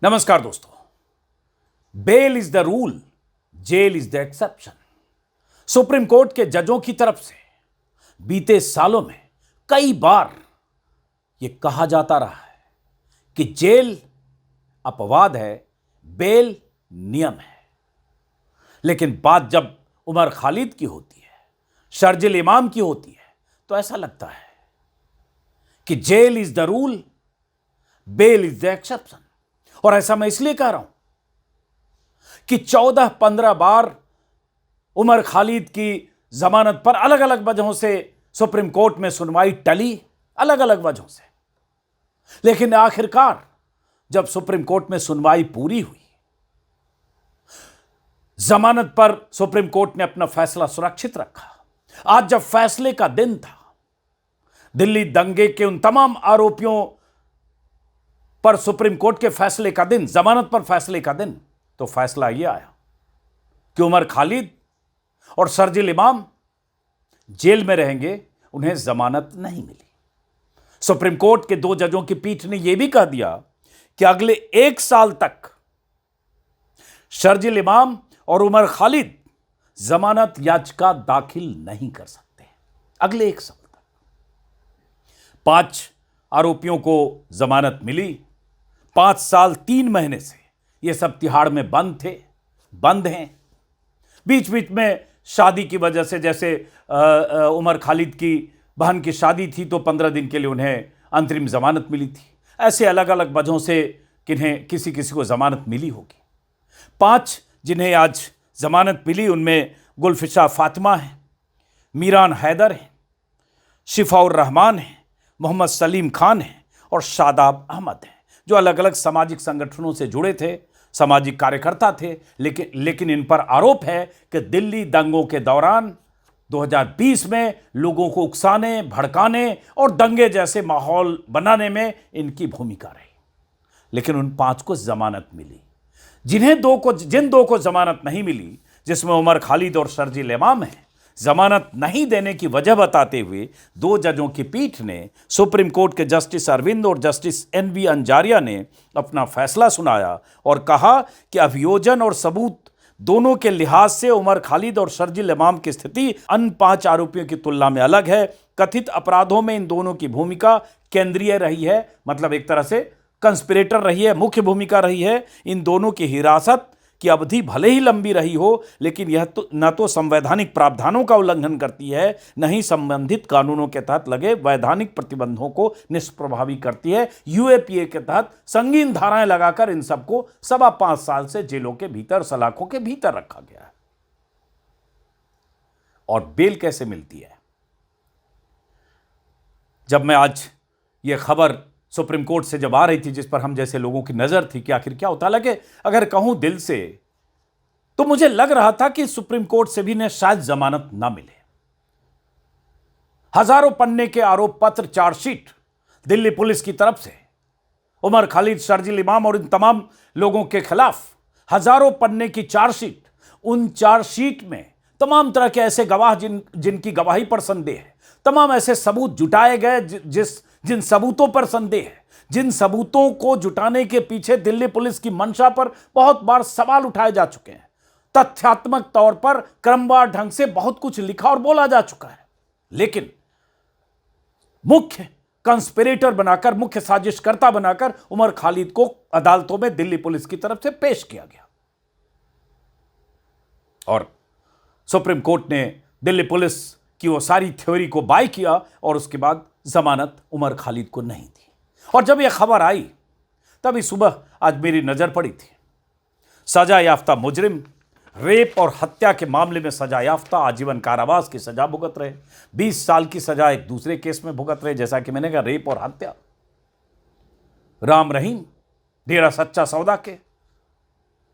नमस्कार दोस्तों। Bail is the rule, jail is the exception. Supreme court के जजों की तरफ से बीते सालों में कई बार यह कहा जाता रहा है कि जेल अपवाद है, बेल नियम है। लेकिन बात जब उमर खालिद की होती है, शर्जिल इमाम की होती है, तो ऐसा लगता है कि jail is the rule, bail is the exception. और ऐसा मैं इसलिए कह रहा हूं कि 14-15 बार उमर खालिद की जमानत पर अलग अलग वजहों से सुप्रीम कोर्ट में सुनवाई टली, अलग अलग वजहों से। लेकिन आखिरकार जब सुप्रीम कोर्ट में सुनवाई पूरी हुई, जमानत पर सुप्रीम कोर्ट ने अपना फैसला सुरक्षित रखा। आज जब फैसले का दिन था, दिल्ली दंगे के उन तमाम आरोपियों पर सुप्रीम कोर्ट के फैसले का दिन, जमानत पर फैसले का दिन, तो फैसला यह आया कि उमर खालिद और शर्जिल इमाम जेल में रहेंगे, उन्हें जमानत नहीं मिली। सुप्रीम कोर्ट के 2 जजों की पीठ ने यह भी कह दिया कि अगले 1 साल तक शर्जिल इमाम और उमर खालिद जमानत याचिका दाखिल नहीं कर सकते। अगले 1 साल तक 5 आरोपियों को जमानत मिली। 5 साल 3 महीने से ये सब तिहाड़ में बंद हैं। बीच बीच में शादी की वजह से, जैसे उमर खालिद की बहन की शादी थी तो 15 दिन के लिए उन्हें अंतरिम जमानत मिली थी। ऐसे अलग अलग वजहों से किन्हें किसी किसी को जमानत मिली होगी। 5 जिन्हें आज जमानत मिली, उनमें गुलफिशा फातिमा है, मीरान हैदर है, शिफाउर रहमान है, मोहम्मद सलीम खान है और शादाब अहमद है, जो अलग अलग सामाजिक संगठनों से जुड़े थे, सामाजिक कार्यकर्ता थे। लेकिन इन पर आरोप है कि दिल्ली दंगों के दौरान 2020 में लोगों को उकसाने, भड़काने और दंगे जैसे माहौल बनाने में इनकी भूमिका रही। लेकिन उन 5 को जमानत मिली। जिन 2 को जमानत नहीं मिली, जिसमें उमर खालिद और शर्जिल इमाम है, जमानत नहीं देने की वजह बताते हुए 2 जजों की पीठ ने, सुप्रीम कोर्ट के जस्टिस अरविंद और जस्टिस NV अंजारिया ने अपना फैसला सुनाया और कहा कि अभियोजन और सबूत दोनों के लिहाज से उमर खालिद और शर्जिल इमाम की स्थिति अन्य 5 आरोपियों की तुलना में अलग है। कथित अपराधों में इन दोनों की भूमिका केंद्रीय रही है, मतलब एक तरह से कंस्पिरेटर रही है, मुख्य भूमिका रही है। इन दोनों की हिरासत की अवधि भले ही लंबी रही हो, लेकिन यह न तो संवैधानिक प्रावधानों का उल्लंघन करती है, न ही संबंधित कानूनों के तहत लगे वैधानिक प्रतिबंधों को निष्प्रभावी करती है। UAPA के तहत संगीन धाराएं लगाकर इन सबको 5.25 साल से जेलों के भीतर, सलाखों के भीतर रखा गया है। और बेल कैसे मिलती है? जब मैं आज यह खबर सुप्रीम कोर्ट से जब आ रही थी, जिस पर हम जैसे लोगों की नजर थी कि आखिर क्या होता है, हालांकि अगर कहूं दिल से तो मुझे लग रहा था कि सुप्रीम कोर्ट से भी ने शायद जमानत ना मिले। हजारों पन्ने के आरोप पत्र, चार्जशीट दिल्ली पुलिस की तरफ से उमर खालिद, शर्जिल इमाम और इन तमाम लोगों के खिलाफ हजारों पन्ने की चार्जशीट। उन चार्जशीट में तमाम तरह के ऐसे गवाह जिनकी गवाही पर संदेह है, तमाम ऐसे सबूत जुटाए गए जिन सबूतों पर संदेह है, जिन सबूतों को जुटाने के पीछे दिल्ली पुलिस की मंशा पर बहुत बार सवाल उठाए जा चुके हैं। तथ्यात्मक तौर पर क्रमवार ढंग से बहुत कुछ लिखा और बोला जा चुका है, लेकिन मुख्य कंस्पिरेटर बनाकर, मुख्य साजिशकर्ता बनाकर उमर खालिद को अदालतों में दिल्ली पुलिस की तरफ से पेश किया गया। और सुप्रीम कोर्ट ने दिल्ली पुलिस की वो सारी थ्योरी को बाय किया और उसके बाद जमानत उमर खालिद को नहीं दी। और जब यह खबर आई, तभी सुबह आज मेरी नजर पड़ी थी सजा याफ्ता मुजरिम, रेप और हत्या के मामले में सजा याफ्ता, आजीवन कारावास की सजा भुगत रहे, 20 साल की सजा एक दूसरे केस में भुगत रहे, जैसा कि मैंने कहा, रेप और हत्या। राम रहीम डेरा सच्चा सौदा के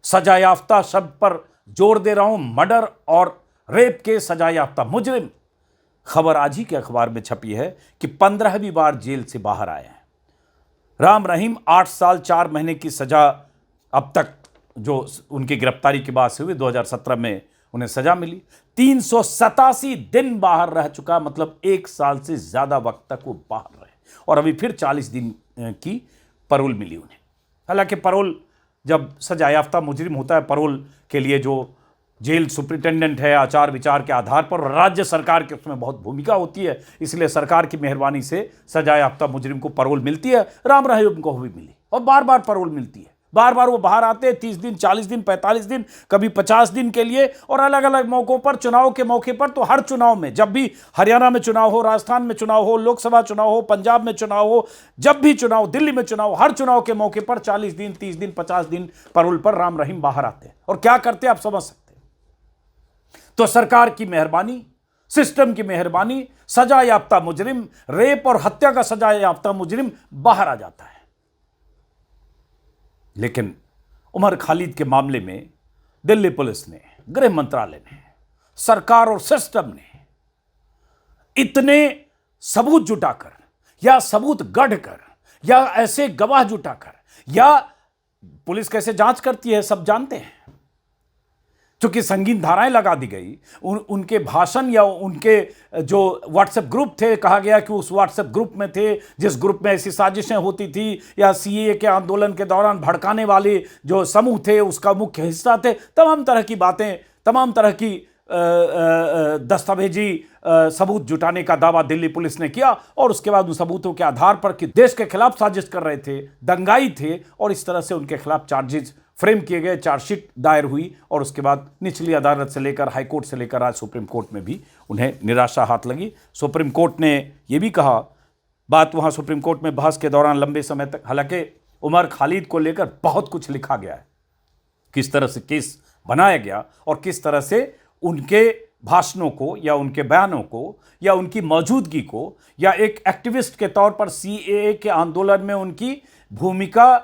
सजा याफ्ता शब्द पर जोर दे रहा हूं, मर्डर और रेप के सजा याफ्ता मुजरिम, खबर आज ही के अखबार में छपी है कि 15वीं बार जेल से बाहर आए हैं। राम रहीम 8 साल 4 महीने की सजा अब तक जो उनकी गिरफ्तारी के बाद से हुई, 2017 में उन्हें सजा मिली। 387 दिन बाहर रह चुका, मतलब 1 साल से ज्यादा वक्त तक वो बाहर रहे, और अभी फिर 40 दिन की पैरोल मिली उन्हें। हालांकि पैरोल जब सजायाफ्ता मुजरिम होता है पैरोल के लिए, जो जेल सुप्रिंटेंडेंट है, आचार विचार के आधार पर, और राज्य सरकार की उसमें बहुत भूमिका होती है, इसलिए सरकार की मेहरबानी से सजायाफ्ता मुजरिम को पैरोल मिलती है। राम रहीम को भी मिली और बार बार पैरोल मिलती है, बार बार वो बाहर आते हैं 30 दिन, 40 दिन, 45 दिन, कभी 50 दिन के लिए, और अलग अलग मौकों पर, चुनाव के मौके पर। तो हर चुनाव में, जब भी हरियाणा में चुनाव हो, राजस्थान में चुनाव हो, लोकसभा चुनाव हो, पंजाब में चुनाव हो, जब भी चुनाव, दिल्ली में चुनाव, हर चुनाव के मौके पर 40 दिन, 30 दिन, 50 दिन पैरोल पर राम रहीम बाहर आते हैं। और क्या करते हैं आप समझ सकते हैं। तो सरकार की मेहरबानी, सिस्टम की मेहरबानी, सजा याफ्ता मुजरिम, रेप और हत्या का सजा याफ्ता मुजरिम बाहर आ जाता है। लेकिन उमर खालिद के मामले में दिल्ली पुलिस ने, गृह मंत्रालय ने, सरकार और सिस्टम ने इतने सबूत जुटाकर, या सबूत गढ़कर, या ऐसे गवाह जुटाकर, या पुलिस कैसे जांच करती है सब जानते हैं, चूंकि संगीन धाराएं लगा दी गई। उनके भाषण या उनके जो व्हाट्सएप ग्रुप थे, कहा गया कि उस व्हाट्सएप ग्रुप में थे जिस ग्रुप में ऐसी साजिशें होती थी, या सीएए के आंदोलन के दौरान भड़काने वाले जो समूह थे उसका मुख्य हिस्सा थे। तमाम तरह की बातें, तमाम तरह की दस्तावेजी सबूत जुटाने का दावा दिल्ली पुलिस ने किया, और उसके बाद उन सबूतों के आधार पर कि देश के खिलाफ साजिश कर रहे थे, दंगाई थे, और इस तरह से उनके खिलाफ चार्जेस फ्रेम किए गए, चार्जशीट दायर हुई, और उसके बाद निचली अदालत से लेकर, हाई कोर्ट से लेकर आज सुप्रीम कोर्ट में भी उन्हें निराशा हाथ लगी। सुप्रीम कोर्ट ने यह भी कहा, बात वहाँ सुप्रीम कोर्ट में बहस के दौरान लंबे समय तक, हालांकि उमर खालिद को लेकर बहुत कुछ लिखा गया है, किस तरह से केस बनाया गया और किस तरह से उनके भाषणों को, या उनके बयानों को, या उनकी मौजूदगी को, या एक एक्टिविस्ट के तौर पर सीएए के आंदोलन में उनकी भूमिका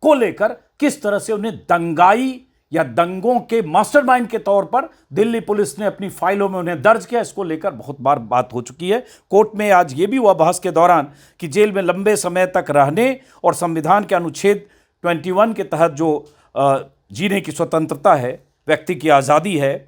को लेकर किस तरह से उन्हें दंगाई या दंगों के मास्टरमाइंड के तौर पर दिल्ली पुलिस ने अपनी फाइलों में उन्हें दर्ज किया, इसको लेकर बहुत बार बात हो चुकी है। कोर्ट में आज ये भी हुआ बहस के दौरान कि जेल में लंबे समय तक रहने और संविधान के अनुच्छेद 21 के तहत जो जीने की स्वतंत्रता है, व्यक्ति की आज़ादी है,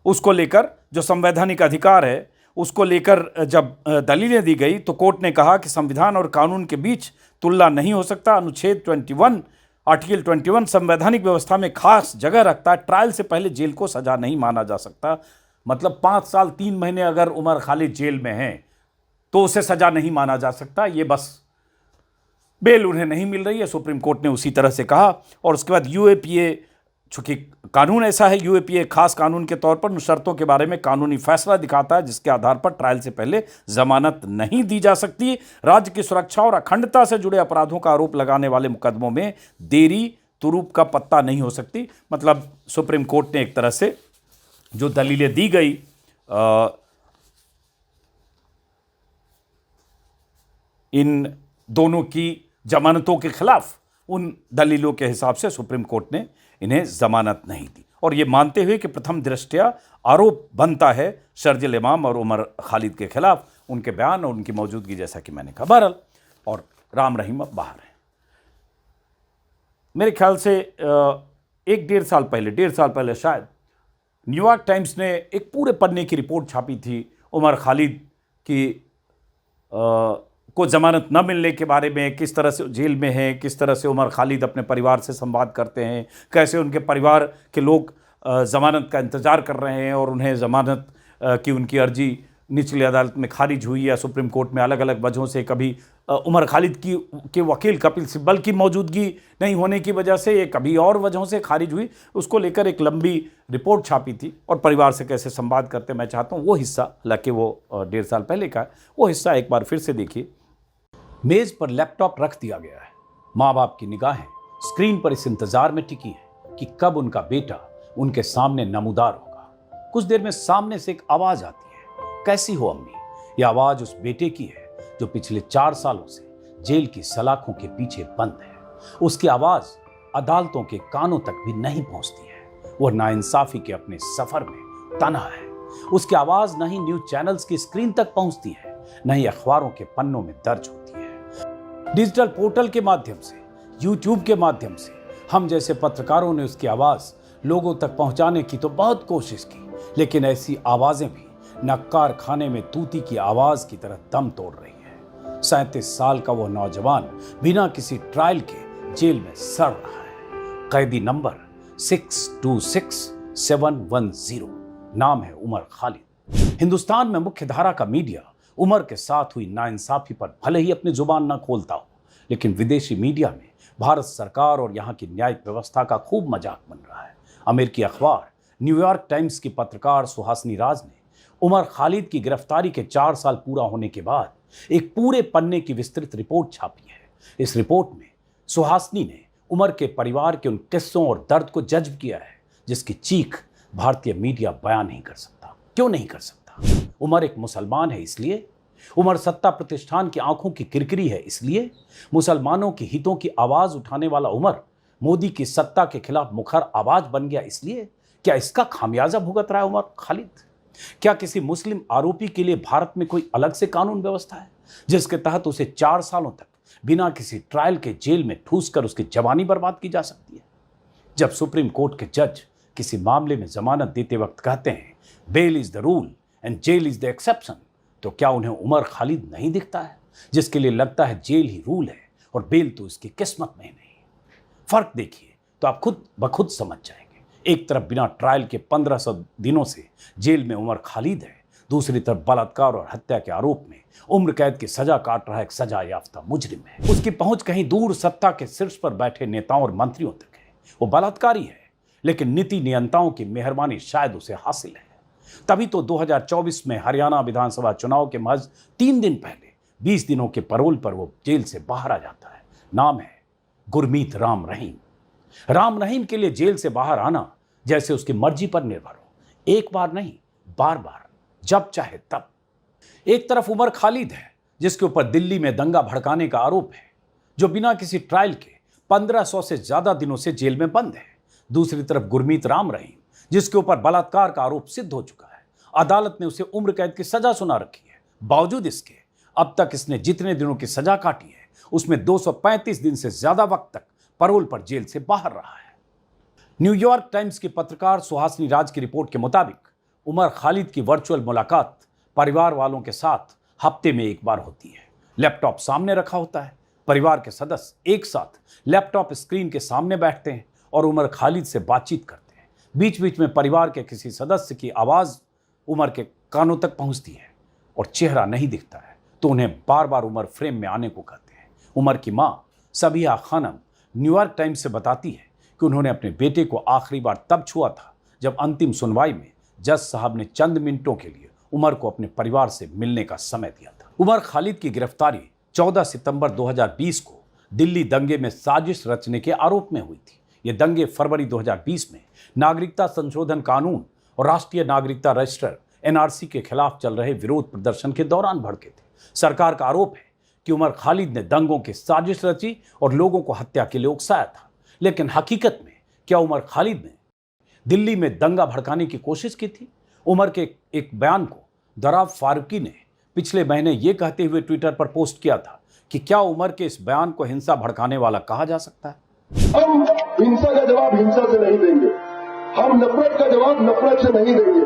उसको लेकर जो संवैधानिक अधिकार है, उसको लेकर जब दलीलें दी गई तो कोर्ट ने कहा कि संविधान और कानून के बीच तुलना नहीं हो सकता। अनुच्छेद 21, आर्टिकल 21 संवैधानिक व्यवस्था में खास जगह रखता है। ट्रायल से पहले जेल को सजा नहीं माना जा सकता। मतलब 5 साल 3 महीने अगर उमर खालिद जेल में हैं तो उसे सजा नहीं माना जा सकता। ये बस बेल उन्हें नहीं मिल रही है, सुप्रीम कोर्ट ने उसी तरह से कहा। और उसके बाद यूएपीए, चूंकि कानून ऐसा है, यूएपीए खास कानून के तौर पर उन शर्तों के बारे में कानूनी फैसला दिखाता है जिसके आधार पर ट्रायल से पहले जमानत नहीं दी जा सकती। राज्य की सुरक्षा और अखंडता से जुड़े अपराधों का आरोप लगाने वाले मुकदमों में देरी तुरूप का पत्ता नहीं हो सकती। मतलब सुप्रीम कोर्ट ने एक तरह से जो दलीलें दी गई इन दोनों की जमानतों के खिलाफ, उन दलीलों के हिसाब से सुप्रीम कोर्ट ने इन्हें जमानत नहीं दी। और ये मानते हुए कि प्रथम दृष्टया आरोप बनता है शर्जिल इमाम और उमर खालिद के खिलाफ, उनके बयान और उनकी मौजूदगी, जैसा कि मैंने कहा। बहरहाल, और राम रहीम अब बाहर हैं। मेरे ख्याल से 1-1.5 साल पहले शायद न्यूयॉर्क टाइम्स ने एक पूरे पन्ने की रिपोर्ट छापी थी उमर खालिद की को जमानत न मिलने के बारे में, किस तरह से जेल में हैं, किस तरह से उमर खालिद अपने परिवार से संवाद करते हैं, कैसे उनके परिवार के लोग ज़मानत का इंतज़ार कर रहे हैं और उन्हें ज़मानत की उनकी अर्जी निचली अदालत में खारिज हुई या सुप्रीम कोर्ट में अलग अलग वजहों से, कभी उमर खालिद के वकील कपिल सिब्बल की मौजूदगी नहीं होने की वजह से, ये कभी और वजहों से खारिज हुई। उसको लेकर एक लंबी रिपोर्ट छापी थी और परिवार से कैसे संवाद करते। मैं चाहता हूँ वो हिस्सा, हालांकि वो 1.5 साल पहले का है, वो हिस्सा एक बार फिर से देखिए। मेज़ पर लैपटॉप रख दिया गया है। माँ बाप की निगाहें स्क्रीन पर इस इंतजार में टिकी हैं कि कब उनका बेटा उनके सामने नमूदार होगा। कुछ देर में सामने से एक आवाज़ आती है, कैसी हो अम्मी? यह आवाज़ उस बेटे की है जो पिछले 4 सालों से जेल की सलाखों के पीछे बंद है। उसकी आवाज़ अदालतों के कानों तक भी नहीं पहुंचती है। वह नाइंसाफी के अपने सफ़र में तना है। उसकी आवाज़ न ही न्यूज़ चैनल्स की स्क्रीन तक पहुंचती है, न ही अखबारों के पन्नों में दर्ज होती है। डिजिटल पोर्टल के माध्यम से, यूट्यूब के माध्यम से हम जैसे पत्रकारों ने उसकी आवाज़ लोगों तक पहुंचाने की तो बहुत कोशिश की, लेकिन ऐसी आवाज़ें भी नक्कार खाने में तूती की आवाज़ की तरह दम तोड़ रही है। 37 साल का वो नौजवान बिना किसी ट्रायल के जेल में सड़ रहा है। कैदी नंबर 626710, नाम है उमर खालिद। हिंदुस्तान में मुख्य धारा का मीडिया उमर के साथ हुई नाइंसाफी पर भले ही अपनी जुबान न खोलता हो, लेकिन विदेशी मीडिया में भारत सरकार और यहां की न्यायिक व्यवस्था का खूब मजाक बन रहा है। अमेरिकी अखबार न्यूयॉर्क टाइम्स की पत्रकार सुहासिनी राज ने उमर खालिद की गिरफ्तारी के 4 साल पूरा होने के बाद एक पूरे पन्ने की विस्तृत रिपोर्ट छापी है। इस रिपोर्ट में सुहासिनी ने उमर के परिवार के उन किस्सों और दर्द को जज्ब किया है जिसकी चीख भारतीय मीडिया बयान नहीं कर सकता। क्यों नहीं कर सकता? उमर एक मुसलमान है इसलिए, उमर सत्ता प्रतिष्ठान की आंखों की किरकिरी है इसलिए, मुसलमानों के हितों की आवाज उठाने वाला उमर मोदी की सत्ता के खिलाफ मुखर आवाज बन गया इसलिए। क्या इसका खामियाजा भुगत रहा है उमर खालिद? क्या किसी मुस्लिम आरोपी के लिए भारत में कोई अलग से कानून व्यवस्था है जिसके तहत उसे 4 सालों तक बिना किसी ट्रायल के जेल में ठूस कर उसकी जवानी बर्बाद की जा सकती है? जब सुप्रीम कोर्ट के जज किसी मामले में जमानत देते वक्त कहते हैं bail is the rule and jail is the exception, तो क्या उन्हें उमर खालिद नहीं दिखता है जिसके लिए लगता है जेल ही रूल है और बेल तो इसकी किस्मत में नहीं? फर्क देखिए तो आप खुद बखुद समझ जाएंगे। एक तरफ बिना ट्रायल के 1500 दिनों से जेल में उमर खालिद है, दूसरी तरफ बलात्कार और हत्या के आरोप में उम्र कैद की सजा काट रहा एक सजा याफ्ता मुजरिम है। उसकी पहुंच कहीं दूर सत्ता के शीर्ष पर बैठे नेताओं और मंत्रियों तक है। वो बलात्कारी है, लेकिन नीति नियंताओं की मेहरबानी शायद उसे हासिल है। तभी तो 2024 में हरियाणा विधानसभा चुनाव के महज 3 दिन पहले 20 दिनों के पैरोल पर वो जेल से बाहर आ जाता है। नाम है गुरमीत राम रहीम। राम रहीम के लिए जेल से बाहर आना जैसे उसकी मर्जी पर निर्भर हो, एक बार नहीं बार बार, जब चाहे तब। एक तरफ उमर खालिद है जिसके ऊपर दिल्ली में दंगा भड़काने का आरोप है, जो बिना किसी ट्रायल के 1500 से ज्यादा दिनों से जेल में बंद है। दूसरी तरफ गुरमीत राम रहीम जिसके ऊपर बलात्कार का आरोप सिद्ध हो चुका है। अदालत ने उसे उम्र कैद की सजा सुना रखी है। बावजूद इसके अब तक इसने जितने दिनों की सजा काटी है उसमें 235 दिन से ज्यादा वक्त तक पैरोल पर जेल से बाहर रहा है। न्यूयॉर्क टाइम्स की पत्रकार सुहासिनी राज की रिपोर्ट के मुताबिक उमर खालिद की वर्चुअल मुलाकात परिवार वालों के साथ हफ्ते में एक बार होती है। लैपटॉप सामने रखा होता है, परिवार के सदस्य एक साथ लैपटॉप स्क्रीन के सामने बैठते हैं और उमर खालिद से बातचीत करते हैं। बीच बीच में परिवार के किसी सदस्य की आवाज उमर के कानों तक पहुंचती है और चेहरा नहीं दिखता है तो उन्हें बार बार उमर फ्रेम में आने को कहते हैं। उमर की मां सबिहा खानम न्यूयॉर्क टाइम्स से बताती है कि उन्होंने अपने बेटे को आखिरी बार तब छुआ था जब अंतिम सुनवाई में जज साहब ने चंद मिनटों के लिए उमर को अपने परिवार से मिलने का समय दिया था। उमर खालिद की गिरफ्तारी 14 सितंबर 2020 को दिल्ली दंगे में साजिश रचने के आरोप में हुई थी। ये दंगे फरवरी 2020 में नागरिकता संशोधन कानून और राष्ट्रीय नागरिकता रजिस्टर एनआरसी के खिलाफ चल रहे विरोध प्रदर्शन के दौरान भड़के थे। सरकार का आरोप है कि उमर खालिद ने दंगों की साजिश रची और लोगों को हत्या के लिए उकसाया था। लेकिन हकीकत में क्या उमर खालिद ने दिल्ली में दंगा भड़काने की कोशिश की थी? उमर के एक बयान को दराब फारूकी ने पिछले महीने यह कहते हुए ट्विटर पर पोस्ट किया था कि क्या उमर के इस बयान को हिंसा भड़काने वाला कहा जा सकता है? हम हिंसा का जवाब हिंसा से नहीं देंगे, हम नफरत का जवाब नफरत से नहीं देंगे।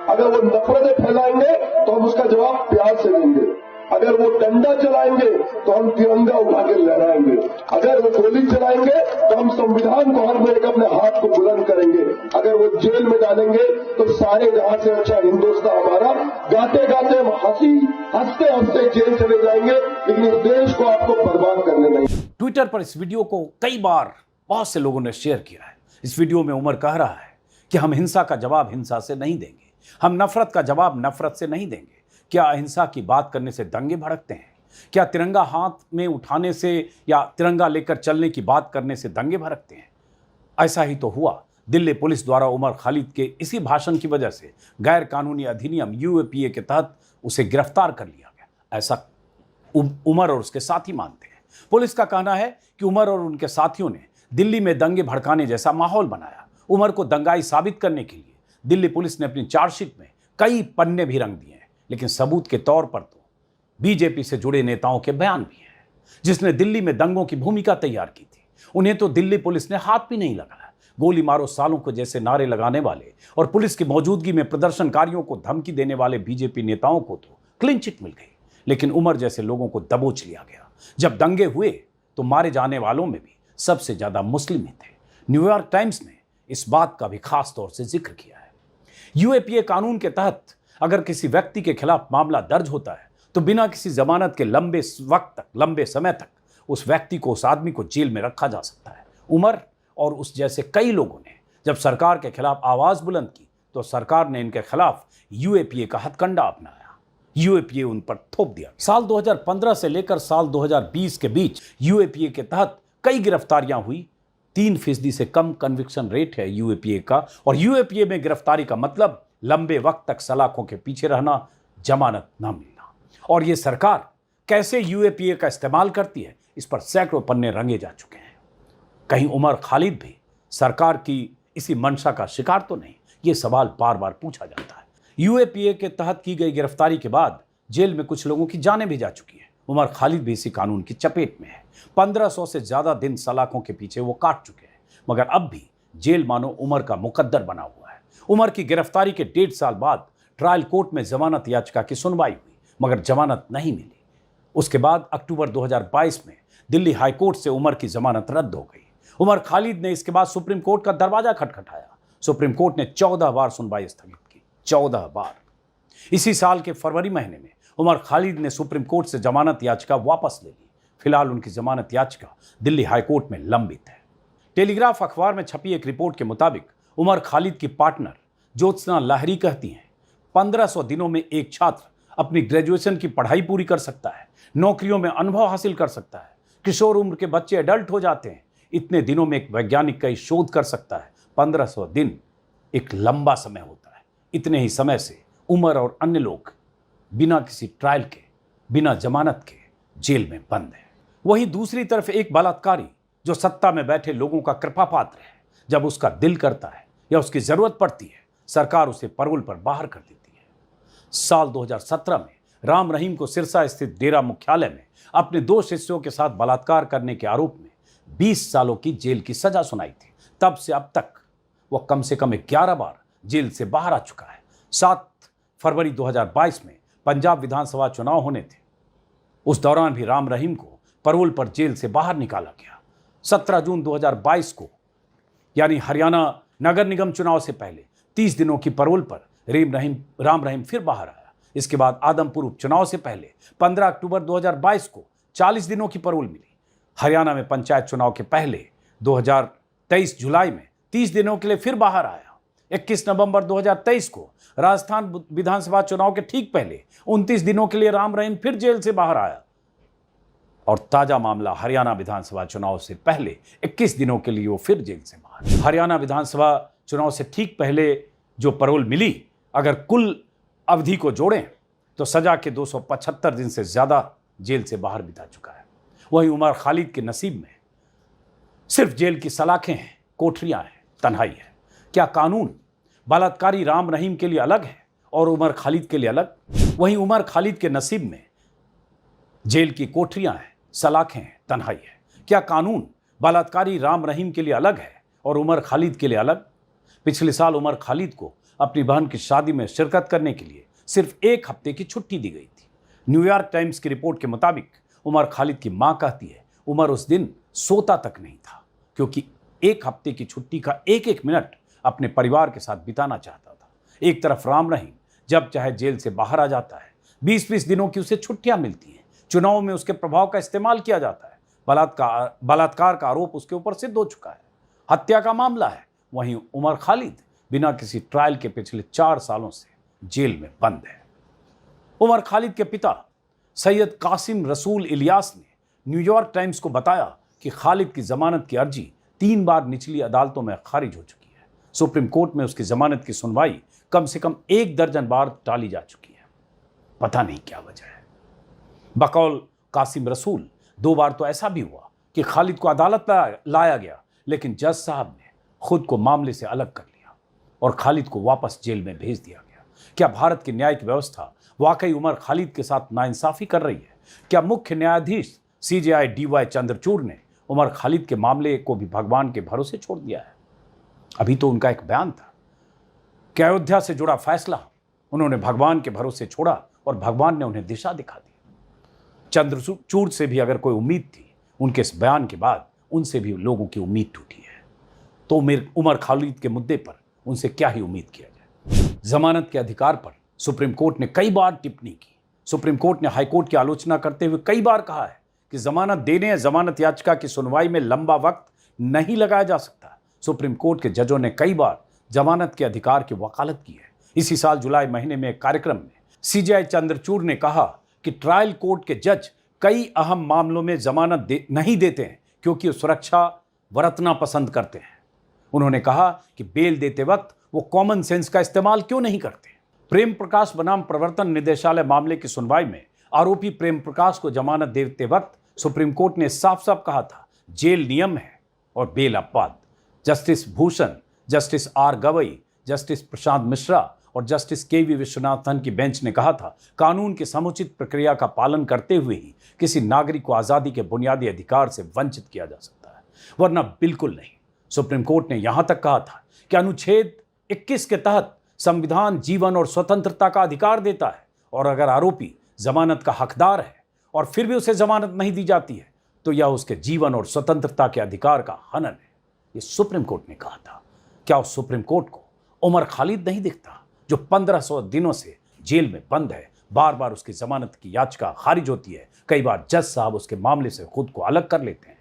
अगर वो नफरतें फैलाएंगे तो हम उसका जवाब प्यार से देंगे। अगर वो डंडा चलाएंगे तो हम तिरंगा उठा के लहराएंगे। अगर वो गोली चलाएंगे तो हम संविधान को हर में अपने हाथ को बुलंद करेंगे। अगर वो जेल में डालेंगे तो सारे जहां से अच्छा हिंदुस्तान हमारा। गाते गाते हम हंसते हंसते जेल चले जाएंगे, लेकिन इस देश को आपको बर्बाद करने नहीं। ट्विटर पर इस वीडियो को कई बार बहुत से लोगों ने शेयर किया है। इस वीडियो में उमर कह रहा है कि हम हिंसा का जवाब हिंसा से नहीं देंगे, हम नफरत का जवाब नफरत से नहीं देंगे। क्या अहिंसा की बात करने से दंगे भड़कते हैं? क्या तिरंगा हाथ में उठाने से या तिरंगा लेकर चलने की बात करने से दंगे भड़कते हैं? ऐसा ही तो हुआ। दिल्ली पुलिस द्वारा उमर खालिद के इसी भाषण की वजह से गैर कानूनी अधिनियम यूएपीए के तहत उसे गिरफ्तार कर लिया गया। ऐसा उमर और उसके साथी मानते हैं। पुलिस का कहना है कि उमर और उनके साथियों ने दिल्ली में दंगे भड़काने जैसा माहौल बनाया। उमर को दंगाई साबित करने के लिए दिल्ली पुलिस ने अपनी चार्जशीट में कई पन्ने भी रंग दिए हैं, लेकिन सबूत के तौर पर तो बीजेपी से जुड़े नेताओं के बयान भी हैं, जिसने दिल्ली में दंगों की भूमिका तैयार की थी। उन्हें तो दिल्ली पुलिस ने हाथ भी नहीं लगाया। गोली मारो सालों को जैसे नारे लगाने वाले और पुलिस की मौजूदगी में प्रदर्शनकारियों को धमकी देने वाले बीजेपी नेताओं को तो क्लीन चिट मिल गई, लेकिन उमर जैसे लोगों को दबोच लिया गया। जब दंगे हुए तो मारे जाने वालों में भी सबसे ज्यादा मुस्लिम ही थे। न्यूयॉर्क टाइम्स ने इस बात का भी खास तौर से जिक्र किया है। यूएपीए कानून के तहत अगर किसी व्यक्ति के खिलाफ मामला दर्ज होता है तो बिना किसी जमानत के लंबे समय तक उस व्यक्ति को, उस आदमी को जेल में रखा जा सकता है। उमर और उस जैसे कई लोगों ने जब सरकार के खिलाफ आवाज बुलंद की तो सरकार ने इनके खिलाफ यूएपीए का हथकंडा अपनाया। यूएपीए उन पर थोप दिया। साल 2015 से लेकर साल 2020 के बीच यूएपीए के तहत कई गिरफ्तारियां हुई। 3% से कम कन्विक्शन रेट है यूएपीए का, और यूएपीए में गिरफ्तारी का मतलब लंबे वक्त तक सलाखों के पीछे रहना, जमानत ना मिलना। और ये सरकार कैसे यूएपीए का इस्तेमाल करती है, इस पर सैकड़ों पन्ने रंगे जा चुके हैं। कहीं उमर खालिद भी सरकार की इसी मंशा का शिकार तो नहीं, ये सवाल बार बार पूछा जाता है। यूएपीए के तहत की गई गिरफ्तारी के बाद जेल में कुछ लोगों की जानें भी जा चुकी हैं। उमर खालिद भी इसी कानून की चपेट में है। 1500 से ज्यादा दिन सलाखों के पीछे वो काट चुके हैं, मगर अब भी जेल मानो उमर का मुकद्दर बना हुआ है। उमर की गिरफ्तारी के 1.5 साल बाद ट्रायल कोर्ट में जमानत याचिका की सुनवाई हुई, मगर जमानत नहीं मिली। उसके बाद अक्टूबर 2022 में दिल्ली हाईकोर्ट से उमर की जमानत रद्द हो गई। उमर खालिद ने इसके बाद सुप्रीम कोर्ट का दरवाजा खटखटाया। सुप्रीम कोर्ट ने 14 बार सुनवाई स्थगित की, 14 बार। इसी साल के फरवरी महीने में उमर खालिद ने सुप्रीम कोर्ट से जमानत याचिका वापस ले ली। फिलहाल उनकी जमानत याचिका दिल्ली हाईकोर्ट में लंबित है। टेलीग्राफ अखबार में छपी एक रिपोर्ट के मुताबिक उमर खालिद की पार्टनर ज्योत्सना लाहिरी कहती हैं, 1500 दिनों में एक छात्र अपनी ग्रेजुएशन की पढ़ाई पूरी कर सकता है, नौकरियों में अनुभव हासिल कर सकता है, किशोर उम्र के बच्चे एडल्ट हो जाते हैं। इतने दिनों में एक वैज्ञानिक कई शोध कर सकता है। 1500 दिन एक लंबा समय होता है। इतने ही समय से उमर और अन्य लोग बिना किसी ट्रायल के, बिना जमानत के जेल में बंद है। वहीं दूसरी तरफ एक बलात्कारी जो सत्ता में बैठे लोगों का कृपा पात्र है, जब उसका दिल करता है या उसकी जरूरत पड़ती है, सरकार उसे पैरोल पर बाहर कर देती है। साल 2017 में राम रहीम को सिरसा स्थित डेरा मुख्यालय में अपने 2 शिष्यों के साथ बलात्कार करने के आरोप में 20 सालों की जेल की सजा सुनाई थी। तब से अब तक वह कम से कम 11 बार जेल से बाहर आ चुका है। 7 फरवरी 2022 में पंजाब विधानसभा चुनाव होने थे। उस दौरान भी राम रहीम को पैरोल पर जेल से बाहर निकाला गया। 17 जून 2022 को, यानी हरियाणा नगर निगम चुनाव से पहले 30 दिनों की पैरोल पर राम रहीम फिर बाहर आया। इसके बाद आदमपुर उपचुनाव से पहले 15 अक्टूबर 2022 को 40 दिनों की पैरोल मिली। हरियाणा में पंचायत चुनाव के पहले 2023 जुलाई में 30 दिनों के लिए फिर बाहर आया। 21 नवंबर 2023 को राजस्थान विधानसभा चुनाव के ठीक पहले 29 दिनों के लिए राम रहीम फिर जेल से बाहर आया। और ताजा मामला हरियाणा विधानसभा चुनाव से पहले 21 दिनों के लिए वो फिर जेल से बाहर। हरियाणा विधानसभा चुनाव से ठीक पहले जो पैरोल मिली, अगर कुल अवधि को जोड़ें तो सजा के 275 दिन से ज्यादा जेल से बाहर बिता चुका है। वहीं उमर खालिद के नसीब में सिर्फ जेल की सलाखें हैं, कोठरियां हैं, तन्हाई है। क्या कानून बलात्कारी राम रहीम के लिए अलग है और उमर खालिद के लिए अलग? वहीं उमर खालिद के नसीब में जेल की कोठरियां हैं, सलाखें हैं, तन्हाई है। क्या कानून बलात्कारी राम रहीम के लिए अलग है और उमर खालिद के लिए अलग? पिछले साल उमर खालिद को अपनी बहन की शादी में शिरकत करने के लिए सिर्फ 1 हफ्ते की छुट्टी दी गई थी। न्यूयॉर्क टाइम्स की रिपोर्ट के मुताबिक उमर खालिद की मां कहती है, उमर उस दिन सोता तक नहीं था, क्योंकि 1 हफ्ते की छुट्टी का एक मिनट अपने परिवार के साथ बिताना चाहता था। एक तरफ राम रहीम जब चाहे जेल से बाहर आ जाता है, 20-20 दिनों की उसे छुट्टियां मिलती हैं, चुनाव में उसके प्रभाव का इस्तेमाल किया जाता है, बलात्कार का आरोप उसके ऊपर सिद्ध हो चुका है, हत्या का मामला है। वहीं उमर खालिद बिना किसी ट्रायल के पिछले 4 सालों से जेल में बंद है। उमर खालिद के पिता सैयद कासिम रसूल इलियास ने न्यूयॉर्क टाइम्स को बताया कि खालिद की जमानत की अर्जी 3 बार निचली अदालतों में खारिज हो चुकी है। सुप्रीम कोर्ट में उसकी जमानत की सुनवाई कम से कम 1 दर्जन बार टाली जा चुकी है। पता नहीं क्या वजह है। बकौल कासिम रसूल 2 बार तो ऐसा भी हुआ कि खालिद को अदालत लाया गया, लेकिन जज साहब ने खुद को मामले से अलग कर लिया और खालिद को वापस जेल में भेज दिया गया। क्या भारत की न्यायिक व्यवस्था वाकई उमर खालिद के साथ नाइंसाफी कर रही है? क्या मुख्य न्यायाधीश CJI DY चंद्रचूड़ ने उमर खालिद के मामले को भी भगवान के भरोसे छोड़ दिया है? अभी तो उनका एक बयान था कि अयोध्या से जुड़ा फैसला उन्होंने भगवान के भरोसे छोड़ा और भगवान ने उन्हें दिशा दिखा दी। चंद्रचूड़ से भी अगर कोई उम्मीद थी, उनके इस बयान के बाद उनसे भी लोगों की उम्मीद टूटी है। तो उमर खालिद के मुद्दे पर उनसे क्या ही उम्मीद किया जाए। जमानत के अधिकार पर सुप्रीम कोर्ट ने कई बार टिप्पणी की। सुप्रीम कोर्ट ने हाईकोर्ट की आलोचना करते हुए कई बार कहा है कि जमानत देने या जमानत याचिका की सुनवाई में लंबा वक्त नहीं लगाया जा सकता। सुप्रीम कोर्ट के जजों ने कई बार जमानत के अधिकार की वकालत की है। इसी साल जुलाई महीने में एक कार्यक्रम में सीजेआई चंद्रचूड़ ने कहा कि ट्रायल कोर्ट के जज कई अहम मामलों में जमानत नहीं देते हैं क्योंकि वो सुरक्षा बरतना पसंद करते हैं। उन्होंने कहा कि बेल देते वक्त वो कॉमन सेंस का इस्तेमाल क्यों नहीं करते। प्रेम प्रकाश बनाम प्रवर्तन निदेशालय मामले की सुनवाई में आरोपी प्रेम प्रकाश को जमानत देते वक्त सुप्रीम कोर्ट ने साफ साफ कहा था जेल नियम है और बेल अपवाद। Justice Bhushan, justice R Gavai, justice Prashant Mishra और जस्टिस केवी विश्वनाथन की बेंच ने कहा था कानून की समुचित प्रक्रिया का पालन करते हुए ही किसी नागरिक को आज़ादी के बुनियादी अधिकार से वंचित किया जा सकता है, वरना बिल्कुल नहीं। सुप्रीम कोर्ट ने यहां तक कहा था कि अनुच्छेद 21 के तहत संविधान जीवन और स्वतंत्रता का अधिकार देता है और अगर आरोपी जमानत का हकदार है और फिर भी उसे जमानत नहीं दी जाती है तो यह उसके जीवन और स्वतंत्रता के अधिकार का हनन है। यह सुप्रीम कोर्ट ने कहा था। क्या उस सुप्रीम कोर्ट को उमर खालिद नहीं दिखता जो 1500 दिनों से जेल में बंद है? बार बार उसकी जमानत की याचिका खारिज होती है। कई बार जज साहब उसके मामले से खुद को अलग कर लेते हैं।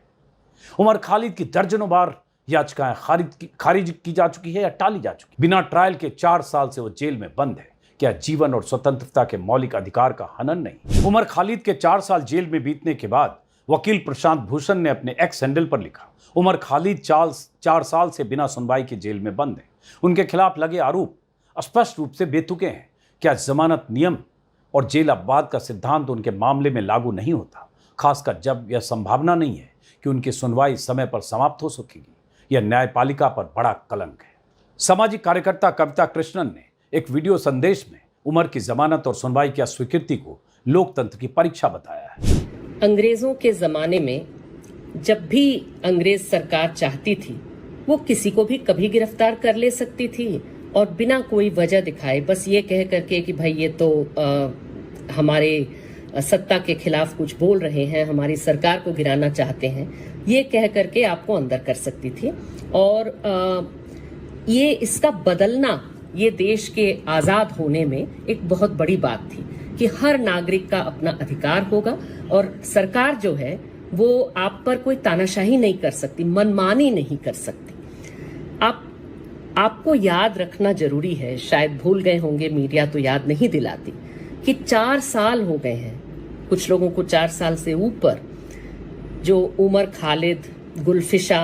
उमर खालिद की दर्जनों बार याचिकाएं खारिज की जा चुकी है या टाली जा चुकी। बिना ट्रायल के 4 साल से वो जेल में बंद है। क्या जीवन और स्वतंत्रता के मौलिक अधिकार का हनन नहीं? उमर खालिद के 4 साल जेल में बीतने के बाद वकील प्रशांत भूषण ने अपने एक्स हैंडल पर लिखा उमर खालिद 4 साल से बिना सुनवाई के जेल में बंद है। उनके खिलाफ लगे आरोप स्पष्ट रूप से बेतुके हैं। क्या जमानत नियम और जेल अपवाद का सिद्धांत उनके मामले में लागू नहीं होता, खासकर जब यह संभावना नहीं है कि उनकी सुनवाई समय पर समाप्त हो सकेगी? यह न्यायपालिका पर बड़ा कलंक है। सामाजिक कार्यकर्ता कविता कृष्णन ने एक वीडियो संदेश में उमर की जमानत और सुनवाई की अस्वीकृति को लोकतंत्र की परीक्षा बताया है। अंग्रेजों के जमाने में जब भी अंग्रेज सरकार चाहती थी वो किसी को भी कभी गिरफ्तार कर ले सकती थी और बिना कोई वजह दिखाए बस ये कह करके कि भाई ये तो हमारे सत्ता के खिलाफ कुछ बोल रहे हैं, हमारी सरकार को गिराना चाहते हैं, ये कह करके आपको अंदर कर सकती थी। और ये इसका बदलना ये देश के आज़ाद होने में एक बहुत बड़ी बात थी कि हर नागरिक का अपना अधिकार होगा और सरकार जो है वो आप पर कोई तानाशाही नहीं कर सकती, मनमानी नहीं कर सकती। आपको याद रखना जरूरी है, शायद भूल गए होंगे, मीडिया तो याद नहीं दिलाती, कि 4 साल हो गए हैं, कुछ लोगों को 4 साल से ऊपर, जो उमर खालिद, गुलफिशा,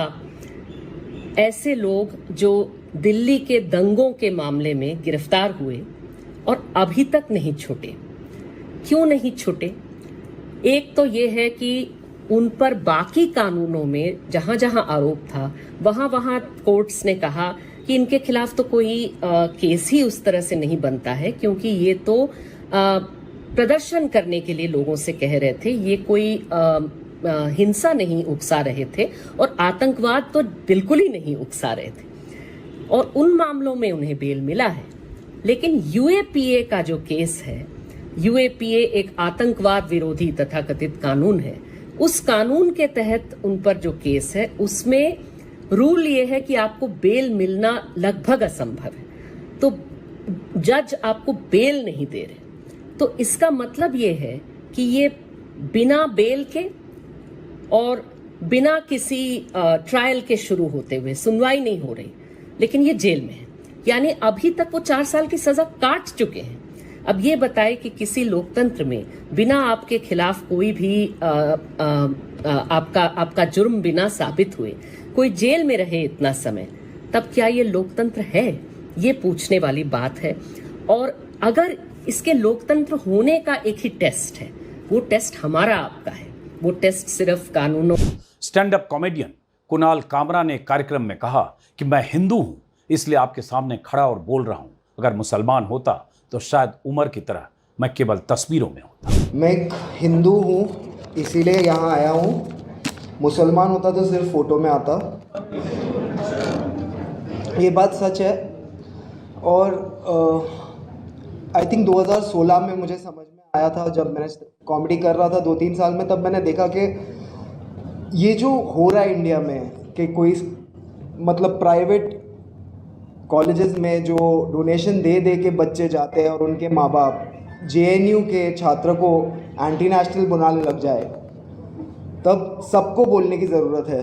ऐसे लोग जो दिल्ली के दंगों के मामले में गिरफ्तार हुए और अभी तक नहीं छूटे। क्यों नहीं छूटे? एक तो ये है कि उन पर बाकी कानूनों में जहां जहां आरोप था वहां कोर्ट्स ने कहा कि इनके खिलाफ तो कोई केस ही उस तरह से नहीं बनता है क्योंकि ये तो प्रदर्शन करने के लिए लोगों से कह रहे थे, ये कोई हिंसा नहीं उकसा रहे थे और आतंकवाद तो बिल्कुल ही नहीं उकसा रहे थे और उन मामलों में उन्हें बेल मिला है। लेकिन यूएपीए का जो केस है, यूएपीए एक आतंकवाद विरोधी तथाकथित कानून है, उस कानून के तहत उन पर जो केस है उसमें रूल ये है कि आपको बेल मिलना लगभग असंभव है। तो जज आपको बेल नहीं दे रहे, तो इसका मतलब ये है कि ये बिना बेल के और बिना किसी ट्रायल के शुरू होते हुए सुनवाई नहीं हो रही, लेकिन ये जेल में है। यानी अभी तक वो 4 साल की सजा काट चुके हैं। अब ये बताए कि किसी लोकतंत्र में बिना आपके खिलाफ कोई भी आपका जुर्म बिना साबित हुए कोई जेल में रहे इतना समय, तब क्या ये लोकतंत्र है? ये पूछने वाली बात है। और अगर इसके लोकतंत्र होने का एक ही टेस्ट है, वो टेस्ट हमारा आपका है, वो टेस्ट सिर्फ कानूनों। Stand up comedian Kunal Kamra ने कार्यक्रम में कहा कि मैं हिंदू हूं इसलिए आपके सामने खड़ा और बोल रहा हूं, अगर मुसलमान होता तो शायद उमर की तरह मैं केवल तस्वीरों में होता। मैं एक हिंदू हूँ इसीलिए यहाँ आया हूँ, मुसलमान होता तो सिर्फ फ़ोटो में आता। ये बात सच है। और आई थिंक 2016 में मुझे समझ में आया था, जब मैंने कॉमेडी कर रहा था 2-3 साल में, तब मैंने देखा कि ये जो हो रहा है इंडिया में कि कोई मतलब प्राइवेट कॉलेजेस में जो डोनेशन दे दे के बच्चे जाते हैं और उनके माँ बाप जेएनयू के छात्र को एंटी नेशनल बनाने लग जाए, तब सबको बोलने की ज़रूरत है।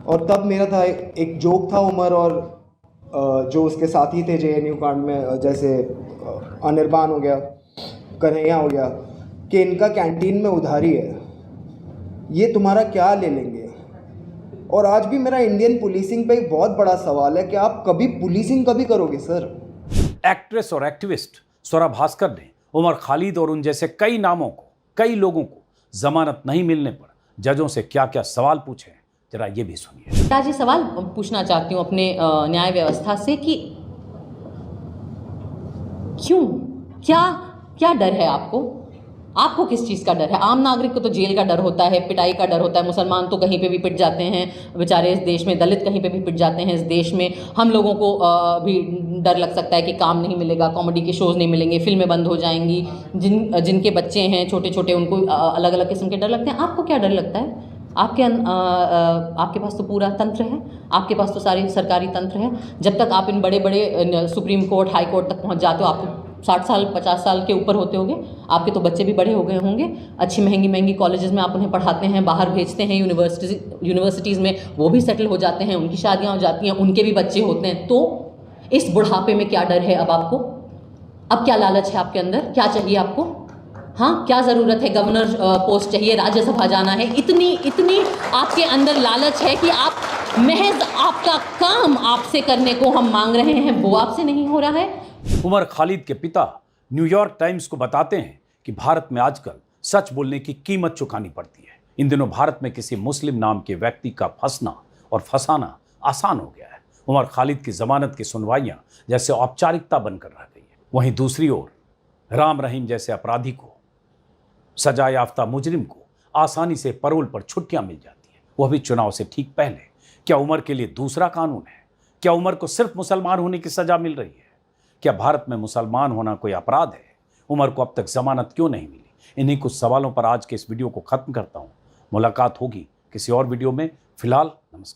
और तब मेरा था एक जोक था उमर और जो उसके साथी थे जेएनयू कांड में, जैसे अनिर्बान हो गया, कन्हैया हो गया, कि इनका कैंटीन में उधारी है, ये तुम्हारा क्या ले लेंगे। और आज भी मेरा इंडियन पुलिसिंग पे एक बहुत बड़ा सवाल है कि आप कभी पुलिसिंग कभी करोगे सर। एक्ट्रेस और एक्टिविस्ट स्वरा भास्कर ने उमर खालिद और उन जैसे कई नामों को, कई लोगों को जमानत नहीं मिलने पर जजों से क्या क्या सवाल पूछे हैं, जरा ये भी सुनिए। आज ये सवाल पूछना चाहती हूँ अपने न्याय व्यवस्था से कि क्यों, क्या डर है आपको किस चीज़ का डर है? आम नागरिक को तो जेल का डर होता है, पिटाई का डर होता है, मुसलमान तो कहीं पे भी पिट जाते हैं बेचारे इस देश में, दलित कहीं पे भी पिट जाते हैं इस देश में। हम लोगों को भी डर लग सकता है कि काम नहीं मिलेगा, कॉमेडी के शोज़ नहीं मिलेंगे, फिल्में बंद हो जाएंगी, जिनके बच्चे हैं छोटे छोटे उनको अलग अलग किस्म के डर लगते हैं। आपको क्या डर लगता है? आपके पास तो पूरा तंत्र है, आपके पास तो सारी सरकारी तंत्र है। जब तक आप इन बड़े बड़े सुप्रीम कोर्ट, हाई कोर्ट तक पहुंच जाते हो, आपको 60 साल 50 साल के ऊपर होते होंगे, आपके तो बच्चे भी बड़े हो गए होंगे, अच्छी महंगी कॉलेजेस में आप उन्हें पढ़ाते हैं, बाहर भेजते हैं यूनिवर्सिटीज़ में, वो भी सेटल हो जाते हैं, उनकी शादियाँ हो जाती हैं, उनके भी बच्चे होते हैं। तो इस बुढ़ापे में क्या डर है अब आपको? अब क्या लालच है आपके अंदर? क्या चाहिए आपको? हाँ, क्या ज़रूरत है? गवर्नर पोस्ट चाहिए, राज्यसभा जाना है, इतनी आपके अंदर लालच है कि आप महज आपका काम आपसे करने को हम मांग रहे हैं, वो आपसे नहीं हो रहा है। उमर खालिद के पिता न्यूयॉर्क टाइम्स को बताते हैं कि भारत में आजकल सच बोलने की कीमत चुकानी पड़ती है। इन दिनों भारत में किसी मुस्लिम नाम के व्यक्ति का फंसना और फंसाना आसान हो गया है। उमर खालिद की जमानत की सुनवाइयां जैसे औपचारिकता बनकर रह गई है। वहीं दूसरी ओर राम रहीम जैसे अपराधी को, सजा याफ्ता मुजरिम को आसानी से पैरोल पर छुट्टियां मिल जाती है, वह भी चुनाव से ठीक पहले। क्या उमर के लिए दूसरा कानून है? क्या उमर को सिर्फ मुसलमान होने की सजा मिल रही है? क्या भारत में मुसलमान होना कोई अपराध है? उमर को अब तक जमानत क्यों नहीं मिली? इन्हीं कुछ सवालों पर आज के इस वीडियो को खत्म करता हूं। मुलाकात होगी किसी और वीडियो में। फिलहाल नमस्कार।